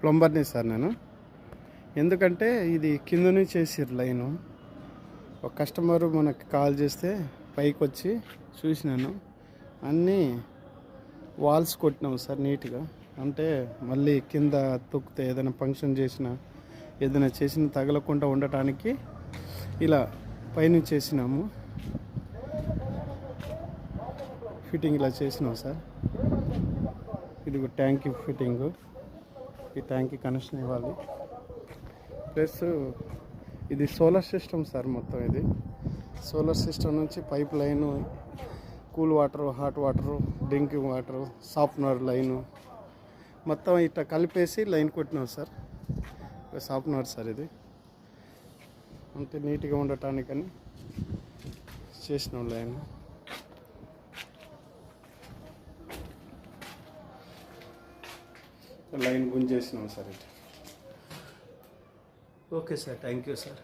ప్లంబర్ని sir నేను. ఎందుకంటే ఇది కింద నుంచి వేసారు లైను. ఒక కస్టమరు మనకి కాల్ చేస్తే పైకి వచ్చి చూసినాను, అన్నీ వాల్స్ కొట్టినాము సార్ నీట్గా. అంటే మళ్ళీ కింద తొక్కితే ఏదైనా ఫంక్షన్ చేసినా ఏదైనా చేసిన తగలకుండా ఉండటానికి ఇలా పైనుంచి చేసినాము. ఫిట్టింగ్ ఇలా చేసినాం సార్. ఇది ట్యాంక్ ఫిట్టింగు. ఈ ట్యాంక్కి కనెక్షన్ ఇవ్వాలి. ప్లస్ ఇది సోలార్ సిస్టమ్ సార్. మొత్తం ఇది సోలార్ సిస్టమ్ నుంచి pipe line, cool water, hot water, drinking water, softener line మొత్తం ఇట్లా కలిపేసి లైన్ కొట్టినాం సార్. సాఫ్ట్నర్ సార్ ఇది. అంటే నీట్గా ఉండటానికని చేసినాం లైన్. లైన్ గుంజేసినాం సార్ ఇది. Okay sir, thank you sir.